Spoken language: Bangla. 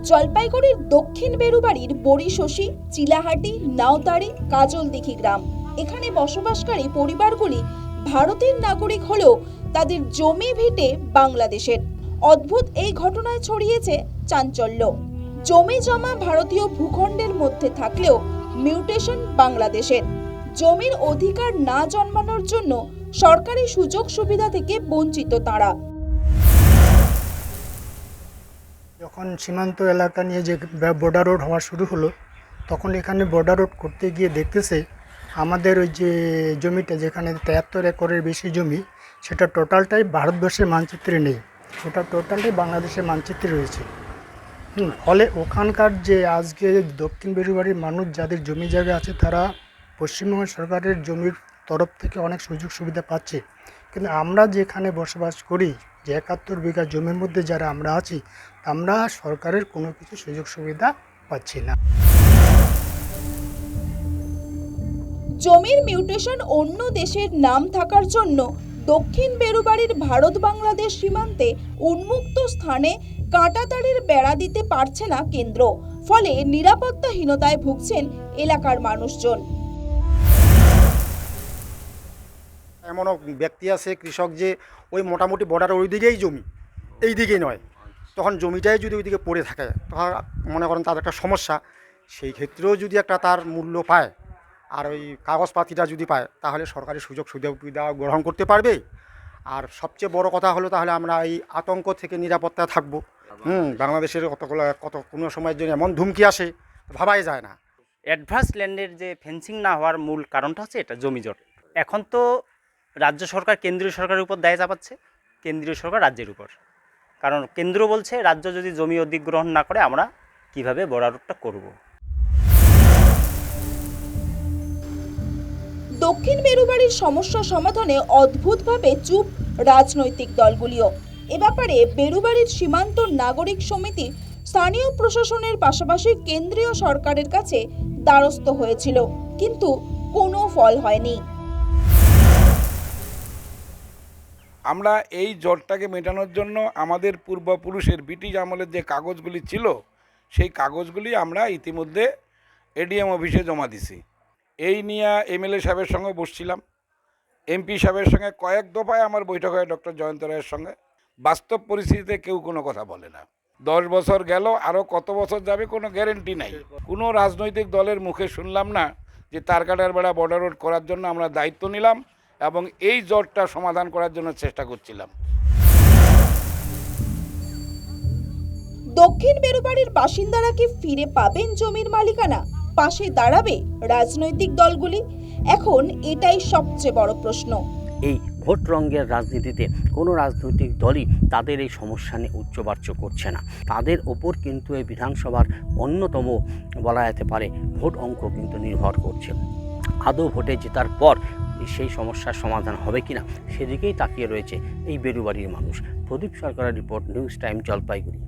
জলপাইগুড়ির দক্ষিণ বেরুবাড়ির বড়িশশী, চিলাহাটি, নাওতারি, কাজলদিঘি গ্রাম। এখানে বসবাসকারী পরিবারগুলি ভারতের নাগরিক হলেও তাদের জমি ভিটে বাংলাদেশের। অদ্ভুত এই ঘটনায় ছড়িয়েছে চাঞ্চল্য। জমি জমা ভারতীয় ভূখণ্ডের মধ্যে থাকলেও মিউটেশন বাংলাদেশের। জমির অধিকার না জন্মানোর জন্য সরকারি সুযোগ সুবিধা থেকে বঞ্চিত তারা। যখন সীমান্ত এলাকা নিয়ে যে বর্ডার রোড হওয়া শুরু হলো, তখন এখানে বর্ডার রোড করতে গিয়ে দেখতেছে আমাদের ওই যে জমিটা, যেখানে 73 একরের বেশি জমি, সেটা টোটালটাই ভারতবর্ষের মানচিত্রে নেই, ওটা টোটালটাই বাংলাদেশের মানচিত্রে রয়েছে। ফলে ওখানকার যে আজকে দক্ষিণ বেরুবাড়ির মানুষ যাদের জমি জায়গা আছে, তারা পশ্চিমবঙ্গ সরকারের জমির তরফ থেকে অনেক সুযোগ সুবিধা পাচ্ছে। কিন্তু আমরা যেখানে বসবাস করি, যে 71 বিঘা জমির মধ্যে যারা আমরা আছি, আমরা সরকারের কোনো কিছু সুযোগ সুবিধা পাচ্ছি না। জমির মিউটেশন অন্য দেশের নাম থাকার জন্য দক্ষিণ বেরুবাড়ির ভারত বাংলাদেশ সীমান্তে উন্মুক্ত স্থানে কাঁটাতারের বেড়া দিতে পারছে না কেন্দ্র। ফলে নিরাপত্তাহীনতায় ভুগছেন এলাকার মানুষজন। এমনও ব্যক্তি আছে, কৃষক, যে ওই মোটামুটি বর্ডার ওই দিকেই জমি, এই দিকেই নয়, তখন জমিটাই যদি ওইদিকে পড়ে থাকে, তখন মনে করেন তার একটা সমস্যা। সেই ক্ষেত্রেও যদি একটা তার মূল্য পায় আর ওই কাগজপাতিটা যদি পায়, তাহলে সরকারি সুযোগ সুবিধা গ্রহণ করতে পারবে। আর সবচেয়ে বড় কথা হলো, তাহলে আমরা এই আতঙ্ক থেকে নিরাপত্তা থাকবো। বাংলাদেশের কোনো সময়ের জন্য এমন ধুমকি আসে, ভাবাই যায় না। অ্যাডভান্স ল্যান্ডের যে ফেন্সিং না হওয়ার মূল কারণটা হচ্ছে এটা জমি জট। এখন তো রাজ্য সরকার কেন্দ্রীয় সরকারের উপর দায় চাপাচ্ছে, কেন্দ্রীয় সরকার রাজ্যের উপর। কারণ কেন্দ্র বলছে রাজ্য যদি জমি অধিগ্রহণ না করে, আমরা কিভাবে বর্ডার রোডটা করব। দক্ষিণ বেরুবাড়ির সমস্যা সমাধানে অদ্ভুতভাবে চুপ রাজনৈতিক দলগুলিও। এ ব্যাপারে বেরুবাড়ির সীমান্ত নাগরিক সমিতি স্থানীয় প্রশাসনের পাশাপাশি কেন্দ্রীয় সরকারের কাছে দ্বারস্থ হয়েছিল, কিন্তু কোনো ফল হয়নি। আমরা এই জটটাকে মেটানোর জন্য আমাদের পূর্বপুরুষের ব্রিটিশ আমলের যে কাগজগুলি ছিল, সেই কাগজগুলি আমরা ইতিমধ্যে এডিএম অফিসে জমা দিছি। এই নিয়ে এমএলএ সাহেবের সঙ্গে বসছিলাম, এমপি সাহেবের সঙ্গে কয়েক দফায় আমার বৈঠক হয় ডক্টর জয়ন্ত রায়ের সঙ্গে। বাস্তব পরিস্থিতিতে কেউ কোনো কথা বলে না। 10 বছর গেল, আরও কত বছর যাবে কোনো গ্যারেন্টি নাই। কোনো রাজনৈতিক দলের মুখে শুনলাম না যে তারকাটার বেড়া বর্ডার রোড করার জন্য আমরা দায়িত্ব নিলাম এবং এই জটটা সমাধান করার জন্য চেষ্টা করছিলাম। দক্ষিণ বেরুবাড়ির বাসিন্দারা কি ফিরে পাবেন জমির মালিকানা? পাশে দাঁড়াবে রাজনৈতিক দলগুলি? এখন এটাই সবচেয়ে বড় প্রশ্ন। এই ভোট রঙের রাজনীতিতে কোনো রাজনৈতিক দলই তাদের এই সমস্যা নিয়ে উচ্চবাচ্য করছে না। তাদের ওপর কিন্তু এই বিধানসভার অন্যতম বলা যেতে পারে ভোট অঙ্ক কিন্তু নির্ভর করছে। আদৌ ভোটে জেতার পর সেই সমস্যার সমাধান হবে কিনা, সেদিকেই তাকিয়ে রয়েছে এই বেরুবাড়ির মানুষ। প্রদীপ সরকারের রিপোর্ট, নিউজ টাইম, জলপাইগুড়ি।